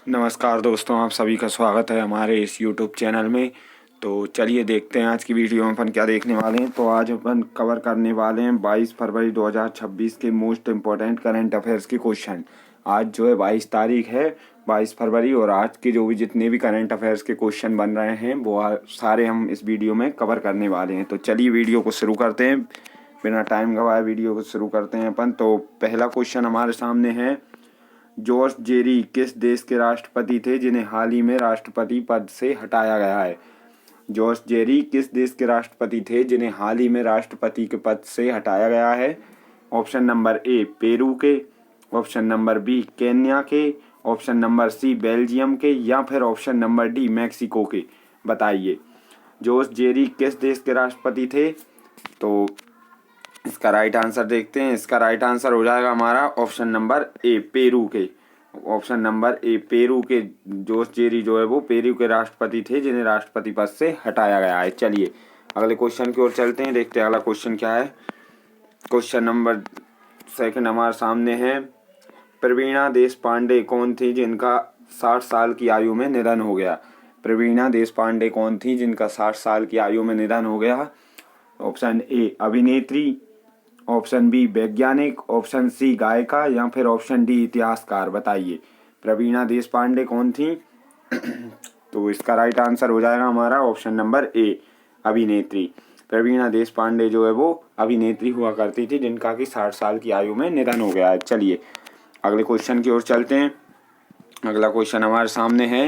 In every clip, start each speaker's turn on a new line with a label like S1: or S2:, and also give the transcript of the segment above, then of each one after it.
S1: नमस्कार दोस्तों, आप सभी का स्वागत है हमारे इस YouTube चैनल में। तो चलिए देखते हैं आज की वीडियो में अपन क्या देखने वाले हैं। तो आज अपन कवर करने वाले हैं 22 फरवरी 2026 के मोस्ट इम्पोर्टेंट करंट अफेयर्स के क्वेश्चन। आज जो है 22 तारीख है, 22 फरवरी, और आज के जो भी जितने भी करंट अफेयर्स के क्वेश्चन बन रहे हैं वो सारे हम इस वीडियो में कवर करने वाले हैं। तो चलिए वीडियो को शुरू करते हैं, बिना टाइम गवाए वीडियो को शुरू करते हैं अपन। तो पहला क्वेश्चन हमारे सामने है, जॉर्ज जेरी किस देश के राष्ट्रपति थे जिन्हें हाल ही में राष्ट्रपति पद से हटाया गया है? जॉर्ज जेरी किस देश के राष्ट्रपति थे जिन्हें हाल ही में राष्ट्रपति के पद से हटाया गया है? ऑप्शन नंबर ए पेरू के, ऑप्शन नंबर बी केन्या के, ऑप्शन नंबर सी बेल्जियम के, या फिर ऑप्शन नंबर डी मैक्सिको के। बताइए जॉर्ज जेरी किस देश के राष्ट्रपति थे? तो इसका राइट आंसर देखते हैं। इसका राइट आंसर हो जाएगा हमारा ऑप्शन नंबर ए पेरू के। ऑप्शन नंबर ए पेरू के जॉर्ज जेरी जो है वो पेरू के राष्ट्रपति थे जिन्हें राष्ट्रपति पद से हटाया गया है। चलिए अगले क्वेश्चन की ओर चलते हैं, देखते हैं अगला क्वेश्चन क्या है। क्वेश्चन नंबर सेकंड हमारे सामने है, प्रवीणा देशपांडे कौन थी जिनका 60 साल की आयु में निधन हो गया? प्रवीणा देशपांडे कौन थी जिनका 60 साल की आयु में निधन हो गया? ऑप्शन ए अभिनेत्री, ऑप्शन बी वैज्ञानिक, ऑप्शन सी गायिका, या फिर ऑप्शन डी इतिहासकार। बताइए प्रवीणा देशपांडे कौन थी? तो इसका राइट आंसर हो जाएगा हमारा ऑप्शन नंबर ए अभिनेत्री। प्रवीणा देशपांडे जो है वो अभिनेत्री हुआ करती थी जिनका कि 60 साल की आयु में निधन हो गया है। चलिए अगले क्वेश्चन की ओर चलते हैं। अगला क्वेश्चन हमारे सामने है,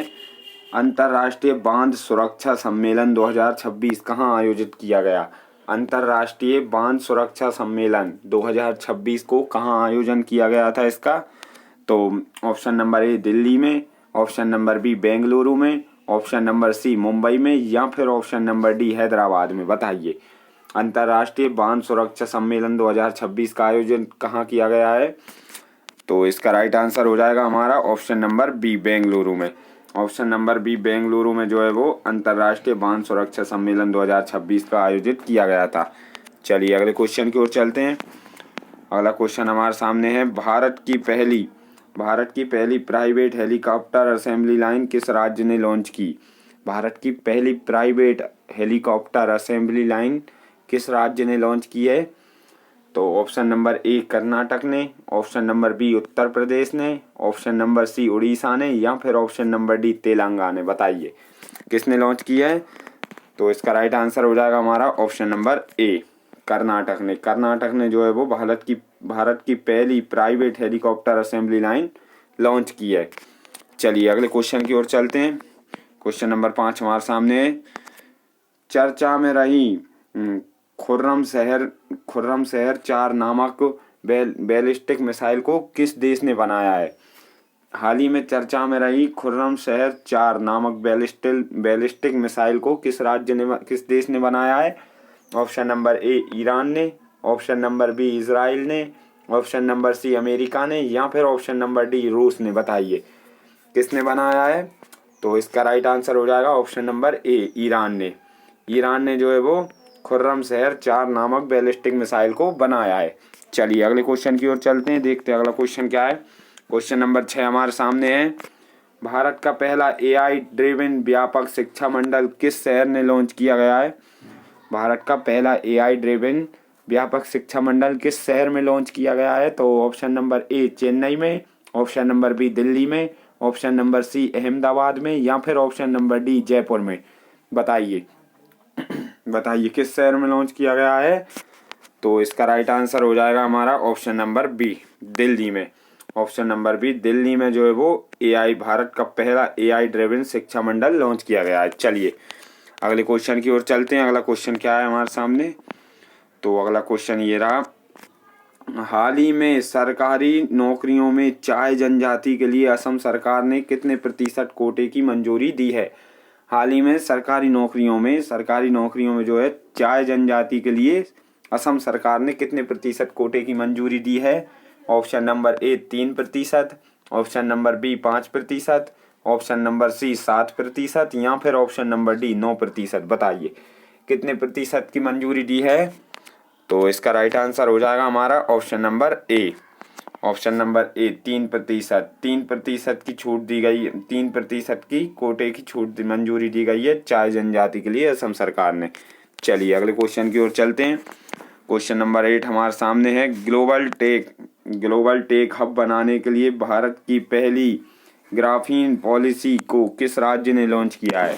S1: अंतर्राष्ट्रीय बांध सुरक्षा सम्मेलन 2026 कहाँ आयोजित किया गया? अंतर्राष्ट्रीय बांध सुरक्षा सम्मेलन 2026 को कहाँ आयोजन किया गया था इसका? तो ऑप्शन नंबर ए दिल्ली में, ऑप्शन नंबर बी बेंगलुरु में, ऑप्शन नंबर सी मुंबई में, या फिर ऑप्शन नंबर डी हैदराबाद में। बताइए अंतर्राष्ट्रीय बांध सुरक्षा सम्मेलन 2026 का आयोजन कहाँ किया गया है? तो इसका राइट आंसर हो जाएगा हमारा ऑप्शन नंबर बी बेंगलुरु में। ऑप्शन नंबर बी बेंगलुरु में जो है वो अंतर्राष्ट्रीय बांध सुरक्षा सम्मेलन 2026 का आयोजित किया गया था। चलिए अगले क्वेश्चन की ओर चलते हैं। अगला क्वेश्चन हमारे सामने है, भारत की पहली प्राइवेट हेलीकॉप्टर असेंबली लाइन किस राज्य ने लॉन्च की? भारत की पहली प्राइवेट हेलीकॉप्टर असेंबली लाइन किस राज्य ने लॉन्च की है? तो ऑप्शन नंबर ए कर्नाटक ने, option number B Uttar Pradesh ने, ऑप्शन नंबर सी उड़ीसा ने, या फिर ऑप्शन नंबर डी तेलंगाना ने। बताइए किसने लॉन्च किया है? तो इसका राइट आंसर हो जाएगा हमारा ऑप्शन नंबर ए कर्नाटक ने। कर्नाटक ने जो है वो भारत की पहली private helicopter assembly line launch की है। चलिए अगले क्वेश्चन की ओर चलते हैं। क्वेश्चन नंबर 5 हमारे सामने है, चर्चा में रही खुर्रम शहर 4 नामक बैलिस्टिक मिसाइल को किस देश ने बनाया है? हाल ही में चर्चा में रही खुर्रम शहर 4 नामक बैलिस्टिक मिसाइल को किस देश ने बनाया है? ऑप्शन नंबर ए ईरान ने, ऑप्शन नंबर बी इजराइल ने, ऑप्शन नंबर सी अमेरिका ने, या फिर ऑप्शन नंबर डी रूस ने। बताइए किसने बनाया है? तो इसका राइट आंसर हो जाएगा ऑप्शन नंबर ए ईरान ने। ईरान ने जो है वो खुर्रम शहर 4 नामक बैलिस्टिक मिसाइल को बनाया है। चलिए अगले क्वेश्चन की ओर चलते हैं, देखते हैं अगला क्वेश्चन क्या है। क्वेश्चन नंबर 6 हमारे सामने है, भारत का पहला AI ड्रिवन व्यापक शिक्षा मंडल किस शहर ने लॉन्च किया गया है? भारत का पहला AI ड्रिवन व्यापक शिक्षा मंडल किस शहर में लॉन्च किया गया है? तो ऑप्शन नंबर ए चेन्नई में, ऑप्शन नंबर बी दिल्ली में, ऑप्शन नंबर सी अहमदाबाद में, या फिर ऑप्शन नंबर डी जयपुर में। बताइए किस शहर में लॉन्च किया गया है? तो इसका राइट आंसर हो जाएगा हमारा ऑप्शन नंबर बी दिल्ली में। ऑप्शन नंबर बी दिल्ली में जो है वो भारत का पहला AI ड्रिवन शिक्षा मंडल लॉन्च किया गया है। चलिए अगले क्वेश्चन की ओर चलते हैं। अगला क्वेश्चन क्या है हमारे सामने? तो अगला क्वेश्चन ये रहा, हाल ही में सरकारी नौकरियों में चाय जनजाति के लिए असम सरकार ने कितने प्रतिशत कोटे की मंजूरी दी है? हाल ही में सरकारी नौकरियों में जो है चाय जनजाति के लिए असम सरकार ने कितने प्रतिशत कोटे की मंजूरी दी है? Option number A 3%, option number B 5%, option number C 7%, या फिर ऑप्शन नंबर डी 9%। बताइए कितने प्रतिशत की मंजूरी दी है? तो इसका राइट आंसर हो जाएगा हमारा option number A. Option number A 3%। 3% की छूट दी गई, 3% की कोटे की छूट मंजूरी दी गई है चाय जनजाति के लिए असम सरकार ने। चलिए अगले क्वेश्चन की ओर चलते हैं। क्वेश्चन नंबर 8 हमारे सामने है। ग्लोबल टेक हब बनाने के लिए भारत की पहली ग्राफीन पॉलिसी को किस राज्य ने लॉन्च किया है?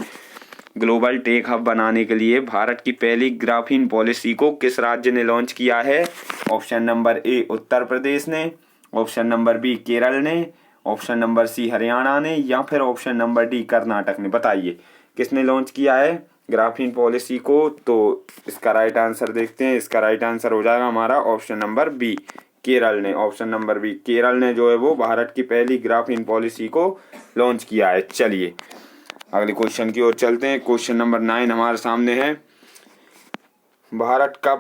S1: ग्लोबल टेक हब बनाने के लिए भारत की पहली ग्राफीन पॉलिसी को किस राज्य ने लॉन्च किया है? ऑप्शन नंबर ए उत्तर प्रदेश ने, ऑप्शन नंबर बी केरल ने, ऑप्शन नंबर सी हरियाणा ने, या फिर ऑप्शन नंबर डी कर्नाटक ने। बताइए किसने लॉन्च किया है ग्राफीन पॉलिसी को? तो इसका राइट आंसर देखते हैं। इसका राइट आंसर हो जाएगा हमारा ऑप्शन नंबर बी केरल ने। ऑप्शन नंबर बी केरल ने जो है वो भारत की पहली ग्राफीन पॉलिसी को लॉन्च किया है। चलिए अगले क्वेश्चन की ओर चलते हैं। क्वेश्चन नंबर 9 हमारे सामने है। भारत का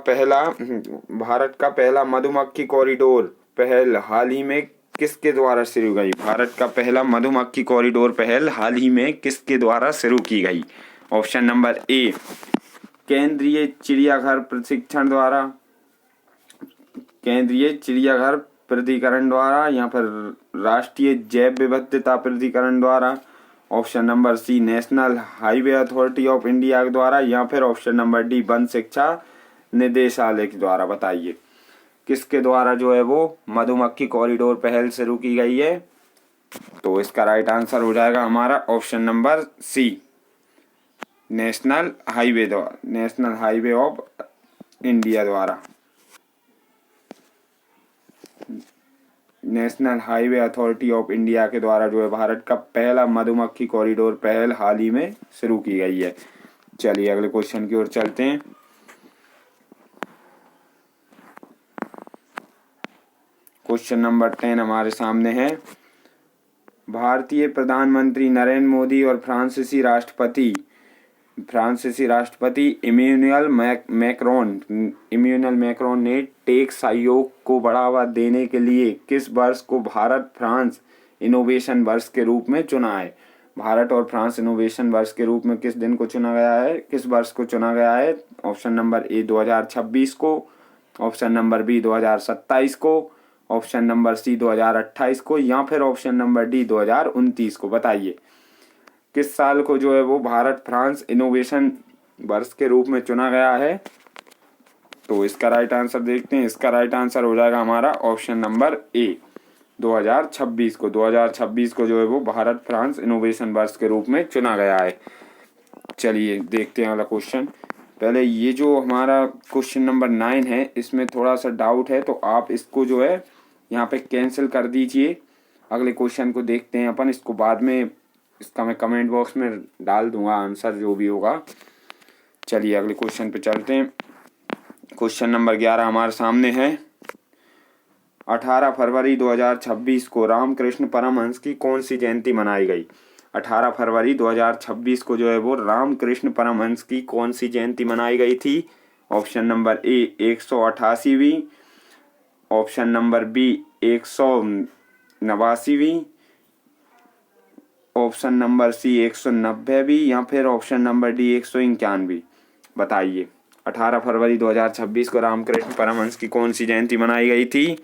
S1: पहला मधुमक्खी कॉरिडोर पहल हाल ही में किसके द्वारा शुरू गई? भारत का पहला मधुमक्खी कॉरिडोर पहल हाल ही में किसके द्वारा शुरू की गई? ऑप्शन नंबर ए केंद्रीय चिड़ियाघर प्राधिकरण द्वारा, या फिर राष्ट्रीय जैव विविधता प्राधिकरण द्वारा, option number C national highway authority of India के द्वारा, या फिर ऑप्शन नंबर डी वन शिक्षा निदेशालय के द्वारा। बताइए किसके द्वारा जो है वो मधुमक्खी कॉरिडोर पहल शुरू की गई है? तो इसका राइट आंसर हो जाएगा हमारा option number C national highway of India द्वारा। National highway authority of India के द्वारा जो है भारत का पहला मधुमक्खी कॉरिडोर पहल हाल ही में शुरू की गई है। चलिए अगले क्वेश्चन की ओर चलते हैं। क्वेश्चन नंबर 10 हमारे सामने है। भारतीय प्रधानमंत्री नरेंद्र मोदी और फ्रांसीसी राष्ट्रपति इमैनुअल मैक्रोन ने टेक सहयोग को बढ़ावा देने के लिए किस वर्ष को भारत फ्रांस इनोवेशन वर्ष के रूप में चुना है? भारत और फ्रांस इनोवेशन वर्ष के रूप में किस दिन को चुना गया है, किस वर्ष को चुना गया है? ऑप्शन नंबर ए 2026 को, ऑप्शन नंबर बी 2027 को, ऑप्शन नंबर सी 2028 को, या फिर ऑप्शन नंबर डी 2029 को। बताइए किस साल को जो है वो भारत फ्रांस इनोवेशन वर्ष के रूप में चुना गया है? तो इसका राइट आंसर देखते हैं। इसका राइट आंसर हो जाएगा हमारा ऑप्शन नंबर ए 2026 को। 2026 को जो है वो भारत फ्रांस इनोवेशन वर्ष के रूप में चुना गया है। चलिए देखते हैं अगला क्वेश्चन। पहले ये जो हमारा क्वेश्चन नंबर 9 है इसमें थोड़ा सा डाउट है, तो आप इसको जो है यहाँ पे कैंसिल कर दीजिए। अगले क्वेश्चन को देखते हैं अपन। इसको बाद में इसका मैं कमेंट बॉक्स में डाल दूंगा आंसर जो भी होगा। चलिए अगले क्वेश्चन पे चलते हैं। क्वेश्चन नंबर 11 हमारे सामने है। 18 फरवरी 2026 को रामकृष्ण परमहंस की कौन सी जयंती मनाई गई? 18 फरवरी 2026 को जो है वो रामकृष्ण परमहंस की कौन सी जयंती मनाई गई थी? ऑप्शन नंबर ए 188वीं, ऑप्शन नंबर बी 189वीं, ऑप्शन नंबर सी 190वीं, या फिर ऑप्शन नंबर डी 191वीं। बताइए 18 फरवरी 2026 को रामकृष्ण परमहंस की कौन सी जयंती मनाई गई थी?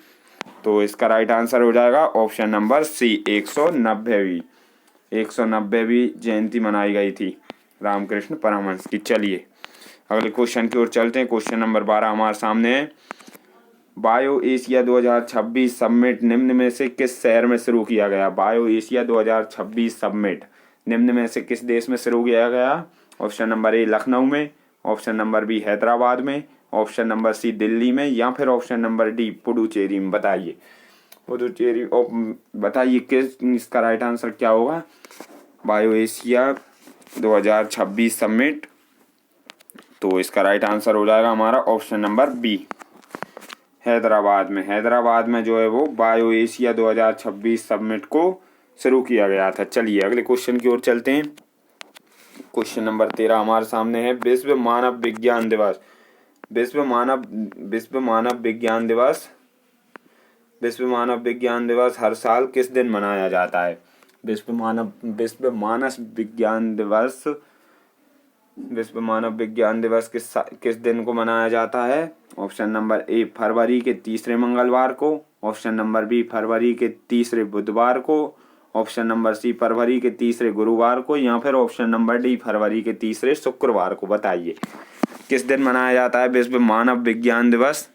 S1: तो इसका राइट आंसर हो जाएगा ऑप्शन नंबर सी 190वीं जयंती मनाई गई थी रामकृष्ण परमहंस की। चलिए अगले क्वेश्चन की ओर चलते हैं। क्वेश्चन नंबर 12 हमारे सामने है। बायो एशिया 2026 समिट निम्न में से किस शहर में शुरू किया गया? बायो एशिया 2026 समिट निम्न में से किस देश में शुरू किया गया? ऑप्शन नंबर ए लखनऊ में, ऑप्शन नंबर बी हैदराबाद में, ऑप्शन नंबर सी दिल्ली में, या फिर ऑप्शन नंबर डी पुडुचेरी में। बताइए बताइए किस इसका राइट आंसर क्या होगा? बायो एशिया 2026 समिट, तो इसका राइट आंसर हो जाएगा हमारा ऑप्शन नंबर बी हैदराबाद में। हैदराबाद में जो है वो बायो एशिया 2026 समिट को शुरू किया गया था। चलिए अगले क्वेश्चन की ओर चलते हैं। क्वेश्चन नंबर 13 हमारे सामने है। विश्व मानव विज्ञान दिवस हर साल किस दिन मनाया जाता है? विश्व मानव विज्ञान दिवस किस दिन को मनाया जाता है? ऑप्शन नंबर ए फरवरी के तीसरे मंगलवार को, ऑप्शन नंबर बी फरवरी के तीसरे बुधवार को, ऑप्शन नंबर सी फरवरी के तीसरे गुरुवार को, या फिर ऑप्शन नंबर डी फरवरी के तीसरे शुक्रवार को। बताइए किस दिन मनाया जाता है विश्व मानव विज्ञान दिवस।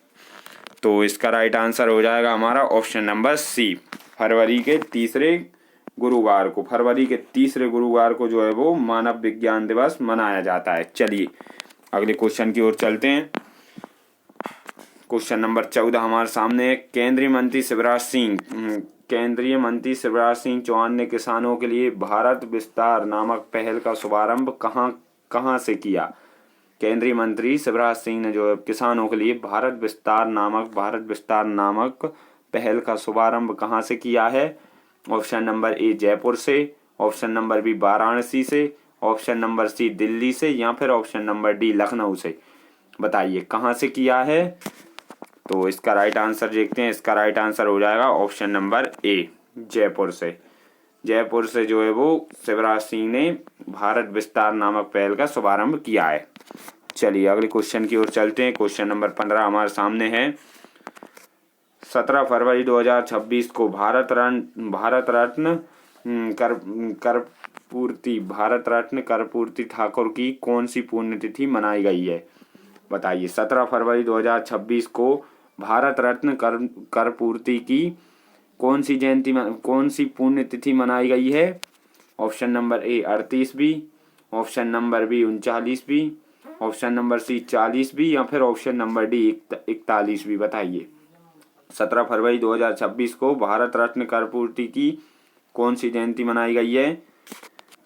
S1: तो इसका राइट आंसर हो जाएगा हमारा ऑप्शन नंबर सी फरवरी के तीसरे गुरुवार को। फरवरी के तीसरे गुरुवार को जो है वो मानव विज्ञान दिवस मनाया जाता है। चलिए अगले क्वेश्चन की ओर चलते हैं। क्वेश्चन नंबर 14 हमारे सामने है। केंद्रीय मंत्री शिवराज सिंह चौहान ने किसानों के लिए भारत विस्तार नामक पहल का शुभारंभ कहाँ से किया। केंद्रीय मंत्री शिवराज सिंह ने जो है किसानों के लिए भारत विस्तार नामक पहल का शुभारंभ कहाँ से किया है। ऑप्शन नंबर ए जयपुर से, ऑप्शन नंबर बी वाराणसी से, ऑप्शन नंबर सी दिल्ली से, या फिर ऑप्शन नंबर डी लखनऊ से। बताइए कहाँ से किया है। तो इसका राइट आंसर देखते हैं। इसका राइट आंसर हो जाएगा ऑप्शन नंबर ए जयपुर से। जयपुर से जो है वो शिवराज सिंह ने भारत विस्तार नामक पहल का शुभारंभ किया है। चलिए अगले क्वेश्चन की ओर चलते हैं। क्वेश्चन नंबर 15 हमारे सामने है। 17 फरवरी 2026 को भारत रत्न कर्पूरी ठाकुर की कौन सी पुण्यतिथि मनाई गई है। बताइए 17 फरवरी 2026 को भारत रत्न कर्पूरी की कौन सी पुण्यतिथि मनाई गई है। ऑप्शन नंबर ए 38वीं, ऑप्शन नंबर बी 39वीं, ऑप्शन नंबर सी 40वीं, या फिर ऑप्शन नंबर डी 41वीं। बताइए 17 फरवरी 2026 को भारत रत्न कर्पूरी की कौन सी जयंती मनाई गई है।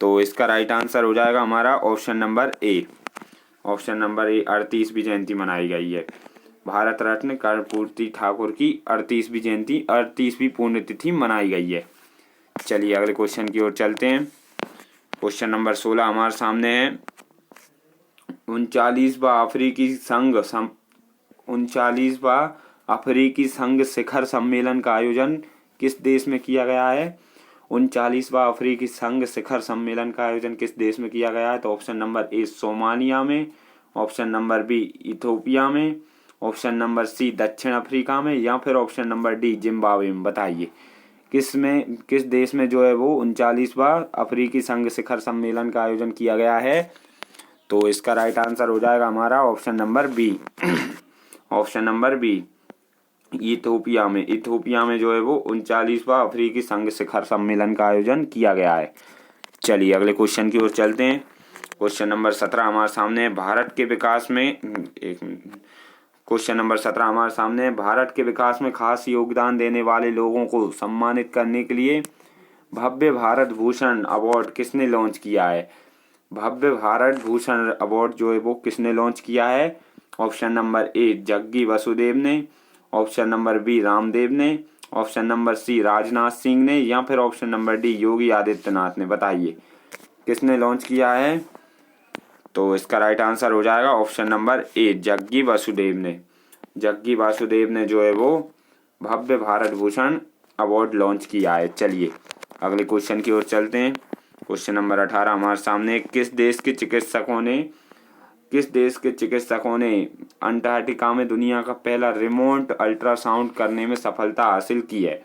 S1: तो इसका राइट आंसर हो जाएगा हमारा ऑप्शन नंबर ए 38वीं जयंती मनाई गई है। भारत रत्न कर्पूरी ठाकुर की 38वीं पुण्यतिथि मनाई गई है। चलिए अगले क्वेश्चन की ओर चलते हैं। क्वेश्चन नंबर 16 हमारे सामने है। 39वां अफ्रीकी संघ शिखर सम्मेलन का आयोजन किस देश में किया गया है। 39वां अफ्रीकी संघ शिखर सम्मेलन का आयोजन किस देश में किया गया है। तो ऑप्शन नंबर ए सोमालिया में, ऑप्शन नंबर बी इथियोपिया में, ऑप्शन नंबर सी दक्षिण अफ्रीका में, या फिर ऑप्शन नंबर डी जिम्बाब्वे में। बताइए किस देश में जो है वो 39वां अफ्रीकी संघ शिखर सम्मेलन का आयोजन किया गया है। तो इसका राइट आंसर हो जाएगा हमारा ऑप्शन नंबर बी इथियोपिया में जो है वो 39वां अफ्रीकी संघ शिखर सम्मेलन का आयोजन किया गया है। चलिए अगले क्वेश्चन की ओर चलते हैं। क्वेश्चन नंबर 17 हमारे सामने भारत के विकास में खास योगदान देने वाले लोगों को सम्मानित करने के लिए भव्य भारत भूषण अवार्ड किसने लॉन्च किया है। भव्य भारत भूषण अवार्ड जो है वो किसने लॉन्च किया है। Option number A Jaggi Vasudev ने, ऑप्शन नंबर बी रामदेव ने, option number C Rajnath Singh ने, या फिर option number D Yogi Adityanath ने। बताइए किसने लॉन्च किया है। तो इसका राइट आंसर हो जाएगा option number A Jaggi Vasudev ने जो है वो भव्य भारत भूषण अवार्ड लॉन्च किया है। चलिए अगले क्वेश्चन की ओर चलते हैं। क्वेश्चन नंबर 18 हमारे सामने। किस देश के चिकित्सकों ने अंटार्कटिका में दुनिया का पहला रिमोट अल्ट्रासाउंड करने में सफलता हासिल की है।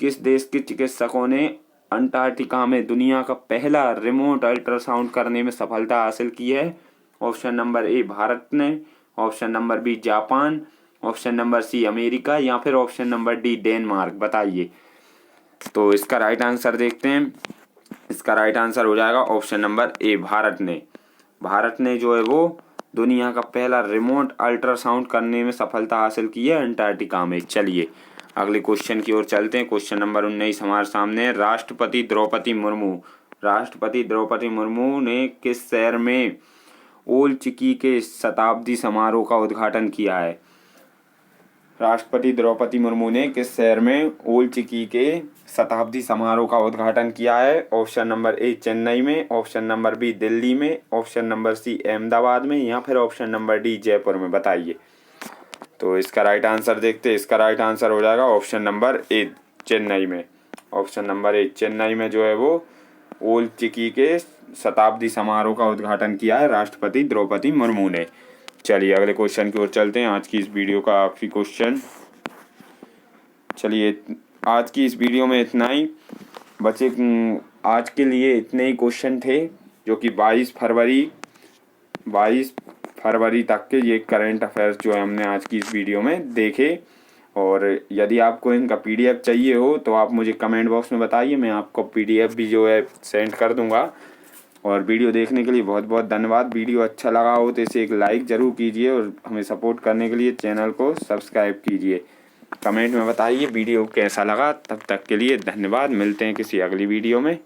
S1: किस देश के चिकित्सकों ने अंटार्कटिका में दुनिया का पहला रिमोट अल्ट्रासाउंड करने में सफलता हासिल की है। ऑप्शन नंबर ए भारत ने, option number B Japan, option number C America, या फिर ऑप्शन नंबर डी डेनमार्क। बताइए तो इसका राइट आंसर देखते हैं। इसका राइट आंसर हो जाएगा ऑप्शन नंबर ए भारत ने जो है वो दुनिया का पहला रिमोट अल्ट्रासाउंड करने में सफलता हासिल की है अंटार्कटिका में। चलिए अगले क्वेश्चन की ओर चलते हैं। क्वेश्चन नंबर 19 हमारे सामने है। राष्ट्रपति द्रौपदी मुर्मू ने किस शहर में ओल चिकी के शताब्दी समारोह का उद्घाटन किया है। राष्ट्रपति द्रौपदी मुर्मू ने किस शहर में ओल चिकी के शताब्दी समारोह का उद्घाटन किया है। ऑप्शन नंबर ए चेन्नई में, ऑप्शन नंबर बी दिल्ली में, ऑप्शन नंबर सी अहमदाबाद में, या फिर ऑप्शन नंबर डी जयपुर में। बताइए तो इसका राइट आंसर देखते हैं। इसका राइट आंसर हो जाएगा ऑप्शन नंबर ए चेन्नई में। ऑप्शन नंबर ए चेन्नई में जो है वो ओल चिकी के शताब्दी समारोह का उद्घाटन किया है राष्ट्रपति द्रौपदी मुर्मू ने। चलिए अगले क्वेश्चन की ओर चलते हैं। आज की इस वीडियो का आखिरी क्वेश्चन। चलिए आज की इस वीडियो में इतना ही बचे। आज के लिए इतने ही क्वेश्चन थे जो कि 22 फरवरी तक के ये करंट अफेयर्स जो है हमने आज की इस वीडियो में देखे। और यदि आपको इनका पीडीएफ चाहिए हो तो आप मुझे कमेंट बॉक्स में बताइए, मैं आपको पीडीएफ भी जो है सेंड कर दूंगा। और वीडियो देखने के लिए बहुत बहुत धन्यवाद। वीडियो अच्छा लगा हो तो इसे एक लाइक ज़रूर कीजिए और हमें सपोर्ट करने के लिए चैनल को सब्सक्राइब कीजिए। कमेंट में बताइए वीडियो कैसा लगा। तब तक के लिए धन्यवाद। मिलते हैं किसी अगली वीडियो में।